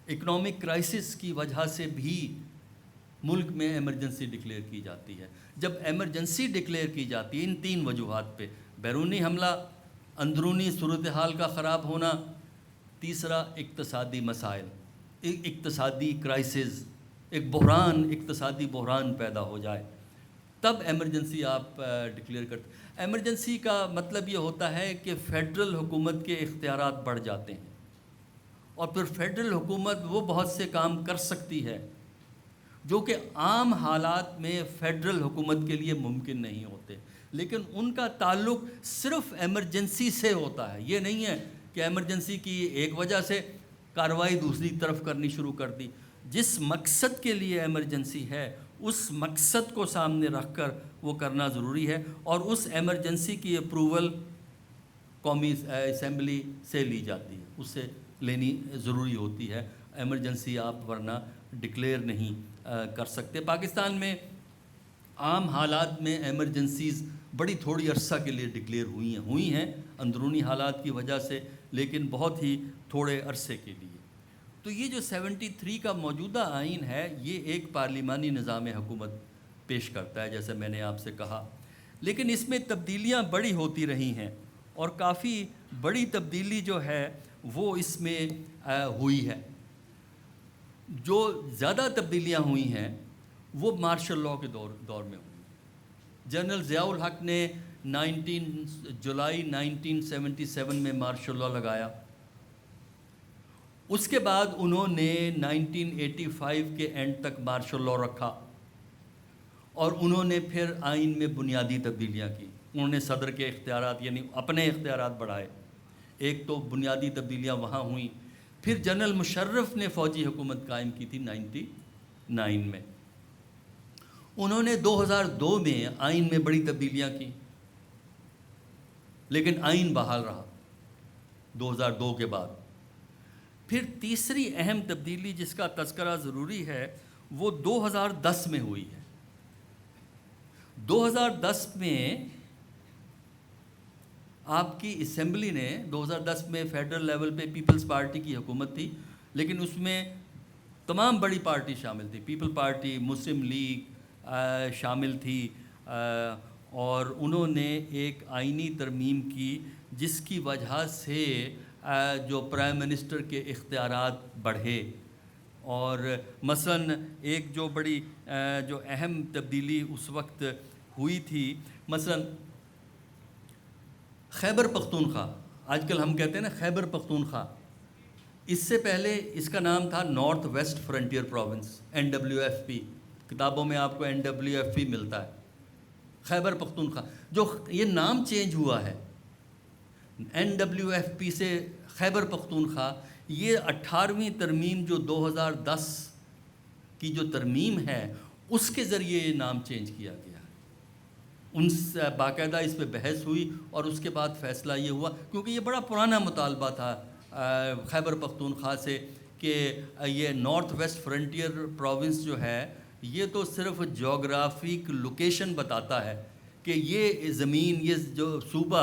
Speaker 1: اکنامک کرائسس کی وجہ سے بھی ملک میں ایمرجنسی ڈکلیئر کی جاتی ہے۔ جب ایمرجنسی ڈکلیئر کی جاتی ہے ان 3 وجوہات پہ، بیرونی حملہ، اندرونی صورتحال کا خراب ہونا، تیسرا اقتصادی مسائل، اقتصادی کرائسس، ایک بحران، اقتصادی بحران پیدا ہو جائے، تب ایمرجنسی آپ ڈکلیئر کرتے۔ ایمرجنسی کا مطلب یہ ہوتا ہے کہ فیڈرل حکومت کے اختیارات بڑھ جاتے ہیں، اور پھر فیڈرل حکومت وہ بہت سے کام کر سکتی ہے جو کہ عام حالات میں فیڈرل حکومت کے لیے ممکن نہیں ہوتے، لیکن ان کا تعلق صرف ایمرجنسی سے ہوتا ہے۔ یہ نہیں ہے کہ ایمرجنسی کی ایک وجہ سے کارروائی دوسری طرف کرنی شروع کر دی۔ جس مقصد کے لیے ایمرجنسی ہے اس مقصد کو سامنے رکھ کر وہ کرنا ضروری ہے، اور اس ایمرجنسی کی اپروول قومی اسمبلی سے لی جاتی ہے، اس سے لینی ضروری ہوتی ہے۔ ایمرجنسی آپ ورنہ ڈکلیئر نہیں کر سکتے۔ پاکستان میں عام حالات میں ایمرجنسیز بڑی تھوڑی عرصہ کے لیے ڈکلیئر ہوئی ہیں اندرونی حالات کی وجہ سے، لیکن بہت ہی تھوڑے عرصے کے لیے۔ تو یہ جو 73 کا موجودہ آئین ہے یہ ایک پارلیمانی نظام حکومت پیش کرتا ہے، جیسے میں نے آپ سے کہا، لیکن اس میں تبدیلیاں بڑی ہوتی رہی ہیں، اور کافی بڑی تبدیلی جو ہے وہ اس میں ہوئی ہے۔ جو زیادہ تبدیلیاں ہوئی ہیں وہ مارشل لاء کے دور میں ہوئی۔ جنرل ضیاء الحق نے 19 جولائی 1977 میں مارشل لاء لگایا۔ اس کے بعد انہوں نے 1985 کے اینڈ تک مارشل لاء رکھا، اور انہوں نے پھر آئین میں بنیادی تبدیلیاں کی۔ انہوں نے صدر کے اختیارات، یعنی اپنے اختیارات بڑھائے۔ ایک تو بنیادی تبدیلیاں وہاں ہوئیں، پھر جنرل مشرف نے فوجی حکومت قائم کی تھی 99 میں۔ انہوں نے 2002 میں آئین میں بڑی تبدیلیاں کی، لیکن آئین بحال رہا 2002 کے بعد۔ پھر تیسری اہم تبدیلی جس کا تذکرہ ضروری ہے وہ 2010 میں ہوئی ہے۔ 2010 میں آپ کی اسمبلی نے، 2010 میں فیڈرل لیول پہ پیپلز پارٹی کی حکومت تھی، لیکن اس میں تمام بڑی پارٹی شامل تھی، پیپل پارٹی، مسلم لیگ شامل تھی، اور انہوں نے ایک آئینی ترمیم کی جس کی وجہ سے جو پرائم منسٹر کے اختیارات بڑھے۔ اور مثلا ایک جو بڑی جو اہم تبدیلی اس وقت ہوئی تھی، مثلا خیبر پختونخوا، آج کل ہم کہتے ہیں نا خیبر پختونخوا، اس سے پہلے اس کا نام تھا north west frontier province, NWFP، کتابوں میں آپ کو NWFP ملتا ہے، خیبر پختونخوا۔ جو یہ نام چینج ہوا ہے NWFP سے خیبر پختونخوا، یہ 18ویں ترمیم جو 2010 کی جو ترمیم ہے اس کے ذریعے یہ نام چینج کیا گیا. ان سے باقاعدہ اس پہ بحث ہوئی اور اس کے بعد فیصلہ یہ ہوا، کیونکہ یہ بڑا پرانا مطالبہ تھا خیبر پختونخوا سے کہ یہ نارتھ ویسٹ فرنٹیئر پروونس جو ہے یہ تو صرف جغرافک لوکیشن بتاتا ہے کہ یہ زمین، یہ جو صوبہ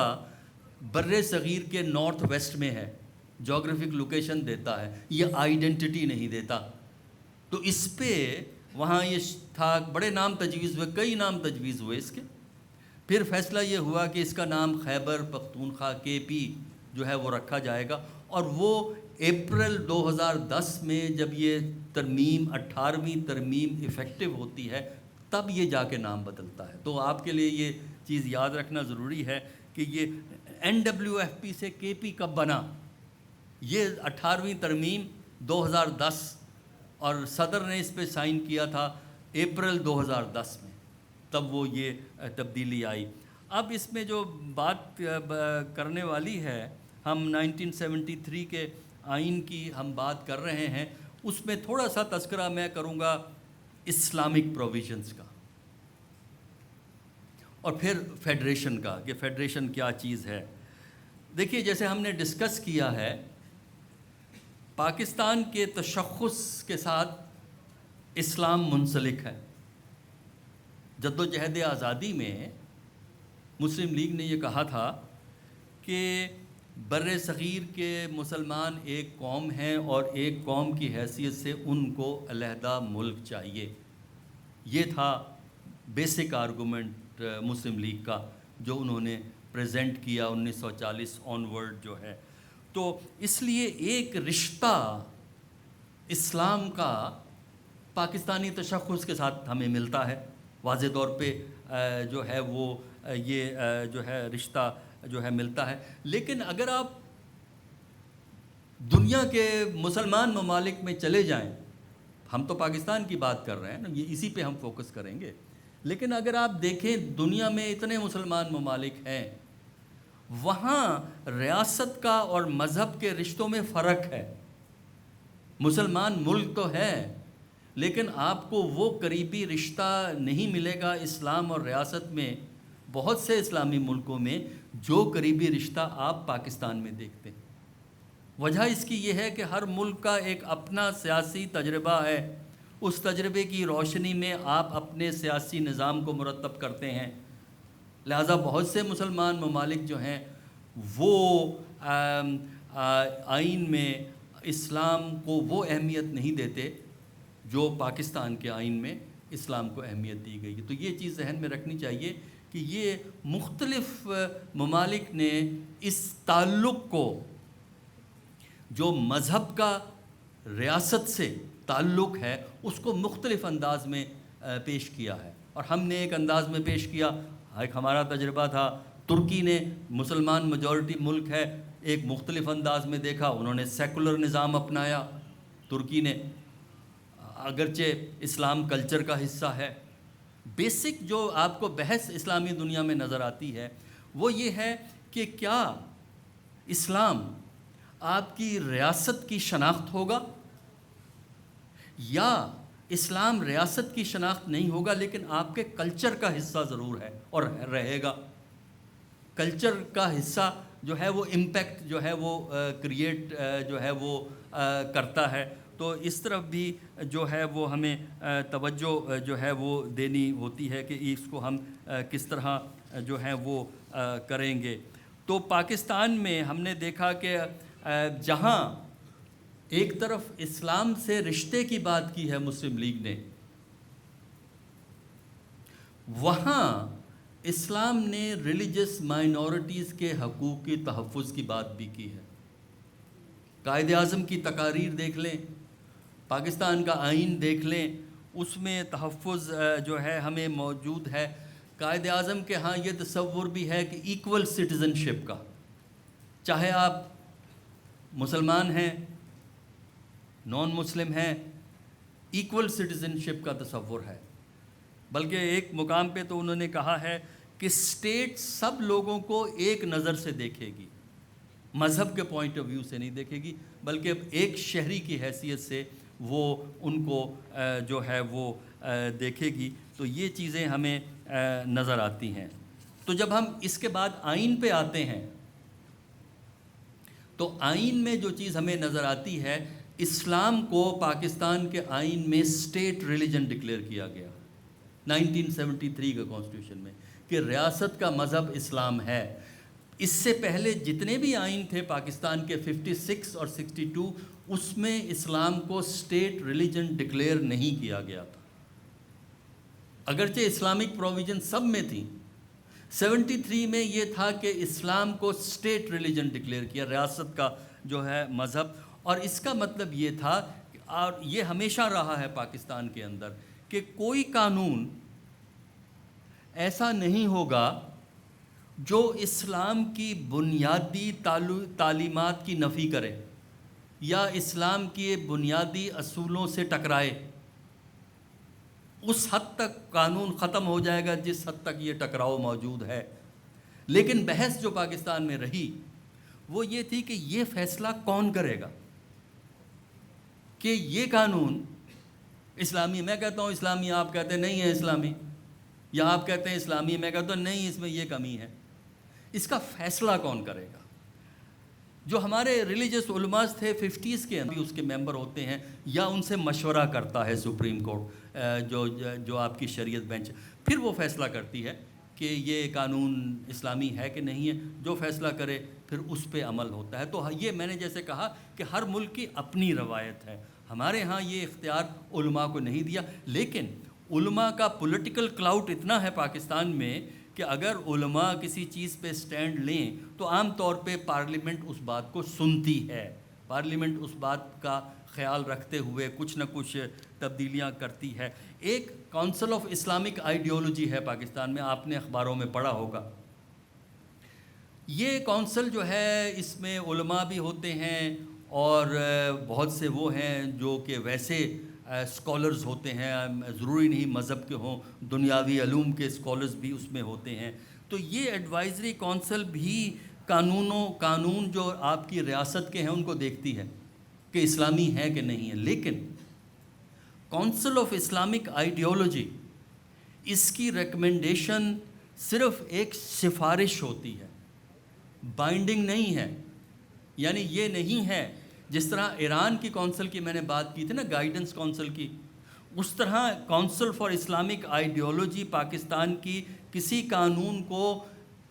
Speaker 1: بر صغیر کے نارتھ ویسٹ میں ہے، جغرافک لوکیشن دیتا ہے، یہ آئیڈینٹی نہیں دیتا. تو اس پہ وہاں یہ تھا، بڑے نام تجویز ہوئے، کئی نام تجویز ہوئے اس کے. پھر فیصلہ یہ ہوا کہ اس کا نام خیبر پختونخوا KP جو ہے وہ رکھا جائے گا. اور وہ اپریل 2010 میں جب یہ ترمیم 18ویں ترمیم ایفیکٹو ہوتی ہے تب یہ جا کے نام بدلتا ہے. تو آپ کے لیے یہ چیز یاد رکھنا ضروری ہے کہ یہ NWFP سے KP کب بنا. یہ 18ویں ترمیم 2010 اور صدر نے اس پہ سائن کیا تھا اپریل 2010 میں، تب وہ یہ تبدیلی آئی. اب اس میں جو بات کرنے والی ہے، ہم 1973 کے آئین کی ہم بات کر رہے ہیں، اس میں تھوڑا سا تذکرہ میں کروں گا اسلامک پروویژنس کا اور پھر فیڈریشن کا، کہ فیڈریشن کیا چیز ہے. دیکھیے جیسے ہم نے ڈسکس کیا ہے، پاکستان کے تشخص کے ساتھ اسلام منسلک ہے. جدوجہد آزادی میں مسلم لیگ نے یہ کہا تھا کہ بر صغیر کے مسلمان ایک قوم ہیں اور ایک قوم کی حیثیت سے ان کو علیحدہ ملک چاہیے. یہ تھا بیسک آرگومنٹ مسلم لیگ کا جو انہوں نے پریزنٹ کیا 1940 آنورڈ جو ہے. تو اس لیے ایک رشتہ اسلام کا پاکستانی تشخص کے ساتھ ہمیں ملتا ہے، واضح طور پہ جو ہے وہ یہ جو ہے رشتہ جو ہے ملتا ہے. لیکن اگر آپ دنیا کے مسلمان ممالک میں چلے جائیں، ہم تو پاکستان کی بات کر رہے ہیں نا، یہ اسی پہ ہم فوکس کریں گے، لیکن اگر آپ دیکھیں دنیا میں اتنے مسلمان ممالک ہیں، وہاں ریاست کا اور مذہب کے رشتوں میں فرق ہے. مسلمان ملک تو ہے لیکن آپ کو وہ قریبی رشتہ نہیں ملے گا اسلام اور ریاست میں بہت سے اسلامی ملکوں میں جو قریبی رشتہ آپ پاکستان میں دیکھتے ہیں. وجہ اس کی یہ ہے کہ ہر ملک کا ایک اپنا سیاسی تجربہ ہے، اس تجربے کی روشنی میں آپ اپنے سیاسی نظام کو مرتب کرتے ہیں. لہٰذا بہت سے مسلمان ممالک جو ہیں وہ آئین میں اسلام کو وہ اہمیت نہیں دیتے جو پاکستان کے آئین میں اسلام کو اہمیت دی گئی ہے. تو یہ چیز ذہن میں رکھنی چاہیے کہ یہ مختلف ممالک نے اس تعلق کو، جو مذہب کا ریاست سے تعلق ہے، اس کو مختلف انداز میں پیش کیا ہے. اور ہم نے ایک انداز میں پیش کیا، ایک ہمارا تجربہ تھا. ترکی نے مسلمان میجورٹی ملک ہے، ایک مختلف انداز میں دیکھا، انہوں نے سیکولر نظام اپنایا. ترکی نے اگرچہ اسلام کلچر کا حصہ ہے. بیسک جو آپ کو بحث اسلامی دنیا میں نظر آتی ہے وہ یہ ہے کہ کیا اسلام آپ کی ریاست کی شناخت ہوگا یا اسلام ریاست کی شناخت نہیں ہوگا لیکن آپ کے کلچر کا حصہ ضرور ہے اور رہے گا. کلچر کا حصہ جو ہے وہ امپیکٹ جو ہے وہ کریٹ جو ہے وہ کرتا ہے. تو اس طرف بھی جو ہے وہ ہمیں توجہ جو ہے وہ دینی ہوتی ہے کہ اس کو ہم کس طرح جو ہے وہ کریں گے. تو پاکستان میں ہم نے دیکھا کہ جہاں ایک طرف اسلام سے رشتے کی بات کی ہے مسلم لیگ نے، وہاں اسلام نے ریلیجس مائنورٹیز کے حقوق کی تحفظ کی بات بھی کی ہے. قائد اعظم کی تقاریر دیکھ لیں، پاکستان کا آئین دیکھ لیں، اس میں تحفظ جو ہے ہمیں موجود ہے. قائد اعظم کے ہاں یہ تصور بھی ہے کہ ایکول سٹیزن شپ کا، چاہے آپ مسلمان ہیں، نان مسلم ہیں، ایکول سٹیزن شپ کا تصور ہے. بلکہ ایک مقام پہ تو انہوں نے کہا ہے کہ اسٹیٹ سب لوگوں کو ایک نظر سے دیکھے گی، مذہب کے پوائنٹ آف ویو سے نہیں دیکھے گی، بلکہ ایک شہری کی حیثیت سے وہ ان کو جو ہے وہ دیکھے گی. تو یہ چیزیں ہمیں نظر آتی ہیں. تو جب ہم اس کے بعد آئین پہ آتے ہیں تو آئین میں جو چیز ہمیں نظر آتی ہے، اسلام کو پاکستان کے آئین میں اسٹیٹ ریلیجن ڈکلیئر کیا گیا 1973 کے کانسٹیٹیوشن میں کہ ریاست کا مذہب اسلام ہے. اس سے پہلے جتنے بھی آئین تھے پاکستان کے 56 اور 62 اس میں اسلام کو اسٹیٹ ریلیجن ڈکلیئر نہیں کیا گیا تھا، اگرچہ اسلامک پروویژن سب میں تھیں. 73 میں یہ تھا کہ اسلام کو اسٹیٹ ریلیجن ڈکلیئر کیا، ریاست کا جو ہے مذہب. اور اس کا مطلب یہ تھا، اور یہ ہمیشہ رہا ہے پاکستان کے اندر، کہ کوئی قانون ایسا نہیں ہوگا جو اسلام کی بنیادی تعلیمات کی نفی کرے یا اسلام کے بنیادی اصولوں سے ٹکرائے. اس حد تک قانون ختم ہو جائے گا جس حد تک یہ ٹکراؤ موجود ہے. لیکن بحث جو پاکستان میں رہی وہ یہ تھی کہ یہ فیصلہ کون کرے گا کہ یہ قانون اسلامی، میں کہتا ہوں اسلامی، آپ کہتے ہیں نہیں ہے اسلامی، یا آپ کہتے ہیں اسلامی، میں کہتا ہوں نہیں اس میں یہ کمی ہے. اس کا فیصلہ کون کرے گا؟ جو ہمارے ریلیجس علماء تھے 50s کے اندر اس کے ممبر ہوتے ہیں یا ان سے مشورہ کرتا ہے سپریم کورٹ، جو آپ کی شریعت بینچ، پھر وہ فیصلہ کرتی ہے کہ یہ قانون اسلامی ہے کہ نہیں ہے. جو فیصلہ کرے پھر اس پہ عمل ہوتا ہے. تو یہ میں نے جیسے کہا کہ ہر ملک کی اپنی روایت ہے. ہمارے ہاں یہ اختیار علماء کو نہیں دیا، لیکن علماء کا پولیٹیکل کلاؤٹ اتنا ہے پاکستان میں کہ اگر علماء کسی چیز پہ سٹینڈ لیں تو عام طور پہ پارلیمنٹ اس بات کو سنتی ہے، پارلیمنٹ اس بات کا خیال رکھتے ہوئے کچھ نہ کچھ تبدیلیاں کرتی ہے. ایک کونسل آف اسلامک آئیڈیالوجی ہے پاکستان میں، آپ نے اخباروں میں پڑھا ہوگا. یہ کونسل جو ہے اس میں علماء بھی ہوتے ہیں اور بہت سے وہ ہیں جو کہ ویسے اسکالرز ہوتے ہیں، ضروری نہیں مذہب کے ہوں، دنیاوی علوم کے اسکالرز بھی اس میں ہوتے ہیں. تو یہ ایڈوائزری کونسل بھی قانون جو آپ کی ریاست کے ہیں ان کو دیکھتی ہے کہ اسلامی ہے کہ نہیں ہے. لیکن کونسل آف اسلامک آئیڈیالوجی اس کی ریکمنڈیشن صرف ایک سفارش ہوتی ہے، بائنڈنگ نہیں ہے. یعنی یہ نہیں ہے جس طرح ایران کی کونسل کی میں نے بات کی تھی نا، گائیڈنس کونسل کی، اس طرح council for Islamic ideology Pakistan کی کسی قانون کو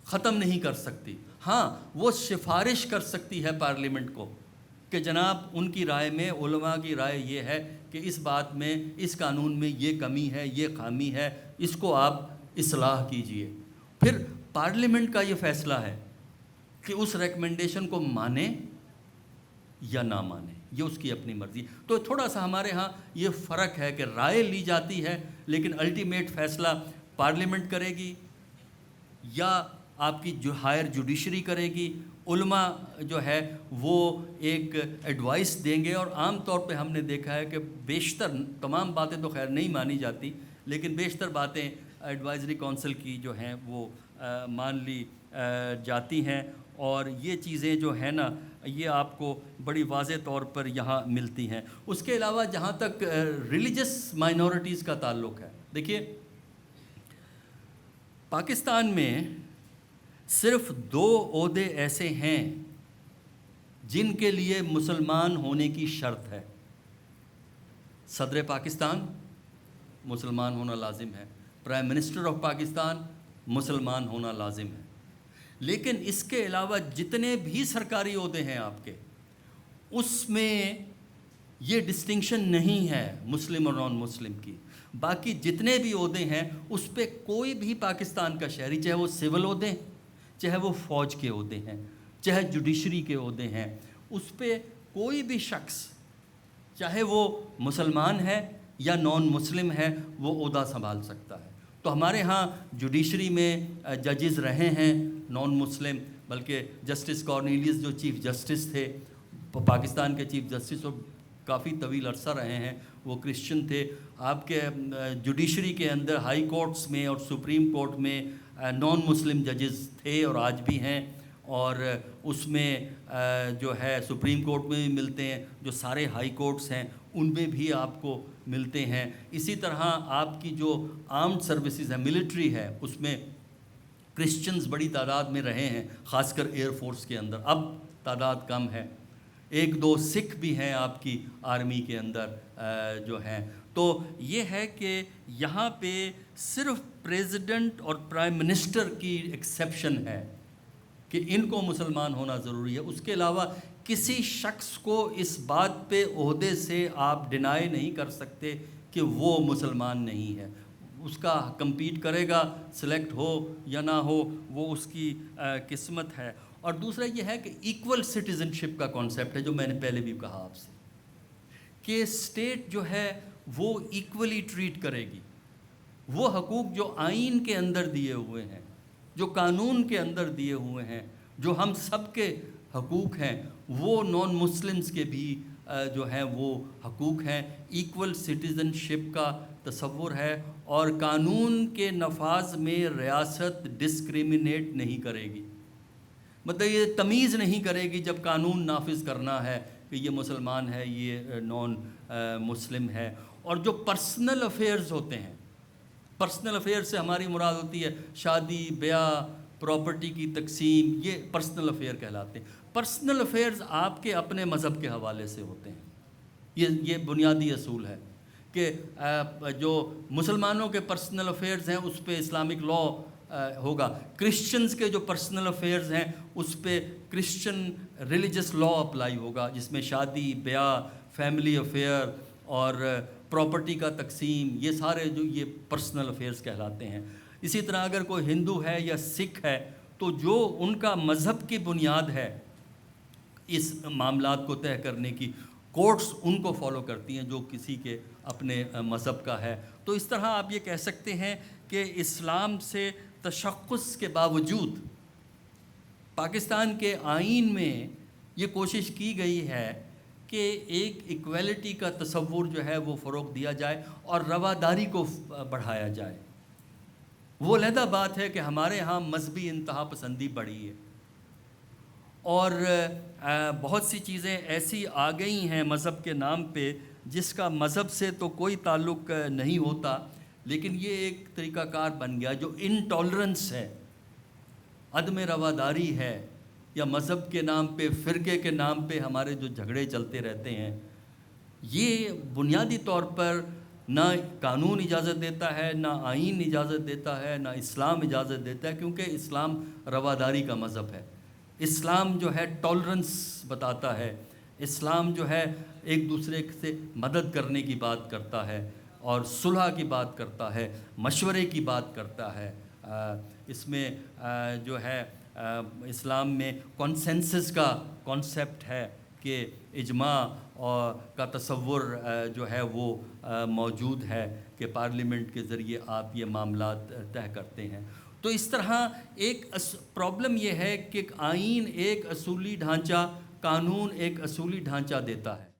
Speaker 1: ختم نہیں کر سکتی. ہاں وہ سفارش کر سکتی ہے پارلیمنٹ کو کہ جناب ان کی رائے میں، علماء کی رائے یہ ہے کہ اس بات میں، اس قانون میں یہ کمی ہے، یہ خامی ہے، اس کو آپ اصلاح کیجئے. پھر پارلیمنٹ کا یہ فیصلہ ہے کہ اس ریکمنڈیشن کو مانے یا نہ مانے، یہ اس کی اپنی مرضی. تو تھوڑا سا ہمارے ہاں یہ فرق ہے کہ رائے لی جاتی ہے لیکن الٹیمیٹ فیصلہ پارلیمنٹ کرے گی یا آپ کی جو ہائر جوڈیشری کرے گی. علماء جو ہے وہ ایک ایڈوائس دیں گے، اور عام طور پہ ہم نے دیکھا ہے کہ بیشتر، تمام باتیں تو خیر نہیں مانی جاتی لیکن بیشتر باتیں ایڈوائزری کونسل کی جو ہیں وہ مان لی جاتی ہیں. اور یہ چیزیں جو ہیں نا یہ آپ کو بڑی واضح طور پر یہاں ملتی ہیں. اس کے علاوہ جہاں تک ریلیجس مائنورٹیز کا تعلق ہے، دیکھیے پاکستان میں صرف 2 عہدے ایسے ہیں جن کے لیے مسلمان ہونے کی شرط ہے. صدر پاکستان مسلمان ہونا لازم ہے، پرائم منسٹر آف پاکستان مسلمان ہونا لازم ہے. لیکن اس کے علاوہ جتنے بھی سرکاری عہدے ہیں آپ کے، اس میں یہ ڈسٹنکشن نہیں ہے مسلم اور نان مسلم کی. باقی جتنے بھی عہدے ہیں اس پہ کوئی بھی پاکستان کا شہری، چاہے وہ سول عہدے ہیں، چاہے وہ فوج کے عہدے ہیں، چاہے جوڈیشری کے عہدے ہیں، اس پہ کوئی بھی شخص چاہے وہ مسلمان ہے یا نان مسلم ہے وہ عہدہ سنبھال سکتا ہے. تو ہمارے ہاں جوڈیشری میں ججز رہے ہیں نان مسلم، بلکہ جسٹس کارنیلیس جو چیف جسٹس تھے پاکستان کے چیف جسٹس، اور کافی طویل عرصہ رہے ہیں، وہ کرسچن تھے. آپ کے جوڈیشری کے اندر ہائی کورٹس میں اور سپریم کورٹ میں نان مسلم ججز تھے اور آج بھی ہیں. اور اس میں جو ہے سپریم کورٹ میں بھی ملتے ہیں، جو سارے ہائی کورٹس ہیں ان میں بھی آپ کو ملتے ہیں۔ اسی طرح آپ کی جو آرمڈ سروسز ہے، ملٹری ہے، اس میں کرسچنز بڑی تعداد میں رہے ہیں، خاص کر ایئر فورس کے اندر۔ اب تعداد کم ہے، ایک دو سکھ بھی ہیں آپ کی آرمی کے اندر جو ہیں۔ تو یہ ہے کہ یہاں پہ صرف پریزیڈنٹ اور پرائم منسٹر کی ایکسیپشن ہے کہ ان کو مسلمان ہونا ضروری ہے۔ اس کے علاوہ کسی شخص کو اس بات پہ عہدے سے آپ ڈینائی نہیں کر سکتے کہ وہ مسلمان نہیں ہے۔ اس کا کمپیٹ کرے گا، سلیکٹ ہو یا نہ ہو، وہ اس کی قسمت ہے۔ اور دوسرا یہ ہے کہ ایکول سٹیزن شپ کا کانسیپٹ ہے، جو میں نے پہلے بھی کہا آپ سے، کہ اسٹیٹ جو ہے وہ ایکولی ٹریٹ کرے گی۔ وہ حقوق جو آئین کے اندر دیے ہوئے ہیں، جو قانون کے اندر دیے ہوئے ہیں، جو ہم سب کے حقوق ہیں، وہ نان مسلمز کے بھی جو ہیں وہ حقوق ہیں۔ ایکول سٹیزن شپ کا تصور ہے، اور قانون کے نفاذ میں ریاست ڈسکریمنیٹ نہیں کرے گی، مطلب یہ تمیز نہیں کرے گی جب قانون نافذ کرنا ہے کہ یہ مسلمان ہے، یہ نان مسلم ہے۔ اور جو پرسنل افیئرز ہوتے ہیں، پرسنل افیئر سے ہماری مراد ہوتی ہے شادی بیاہ، پراپرٹی کی تقسیم، یہ پرسنل افیئر کہلاتے ہیں۔ پرسنل افیئرز آپ کے اپنے مذہب کے حوالے سے ہوتے ہیں، یہ بنیادی اصول ہے کہ جو مسلمانوں کے پرسنل افیئرز ہیں اس پہ اسلامک لا ہوگا، کرسچنز کے جو پرسنل افیئرز ہیں اس پہ کرسچن ریلیجس لا اپلائی ہوگا، جس میں شادی بیاہ، فیملی افیئر اور پراپرٹی کا تقسیم، یہ سارے جو یہ پرسنل افیئرز کہلاتے ہیں۔ اسی طرح اگر کوئی ہندو ہے یا سکھ ہے تو جو ان کا مذہب کی بنیاد ہے اس معاملات کو طے کرنے کی، کورٹس ان کو فالو کرتی ہیں جو کسی کے اپنے مذہب کا ہے۔ تو اس طرح آپ یہ کہہ سکتے ہیں کہ اسلام سے تشخص کے باوجود پاکستان کے آئین میں یہ کوشش کی گئی ہے کہ ایک ایکویلٹی کا تصور جو ہے وہ فروغ دیا جائے اور رواداری کو بڑھایا جائے۔ وہ علیحدہ بات ہے کہ ہمارے ہاں مذہبی انتہا پسندی بڑھی ہے، اور بہت سی چیزیں ایسی آ گئی ہیں مذہب کے نام پہ جس کا مذہب سے تو کوئی تعلق نہیں ہوتا، لیکن یہ ایک طریقہ کار بن گیا جو انٹالرنس ہے، عدم رواداری ہے، یا مذہب کے نام پہ، فرقے کے نام پہ ہمارے جو جھگڑے چلتے رہتے ہیں۔ یہ بنیادی طور پر نہ قانون اجازت دیتا ہے، نہ آئین اجازت دیتا ہے، نہ اسلام اجازت دیتا ہے، کیونکہ اسلام رواداری کا مذہب ہے۔ اسلام جو ہے ٹالرنس بتاتا ہے، اسلام جو ہے ایک دوسرے سے مدد کرنے کی بات کرتا ہے، اور صلح کی بات کرتا ہے، مشورے کی بات کرتا ہے۔ اس میں جو ہے اسلام میں کنسنسس کا کانسیپٹ ہے کہ اجماع کا تصور جو ہے وہ موجود ہے کہ پارلیمنٹ کے ذریعے آپ یہ معاملات طے کرتے ہیں۔ تو اس طرح ایک پرابلم یہ ہے کہ آئین ایک اصولی ڈھانچہ، قانون ایک اصولی ڈھانچہ دیتا ہے۔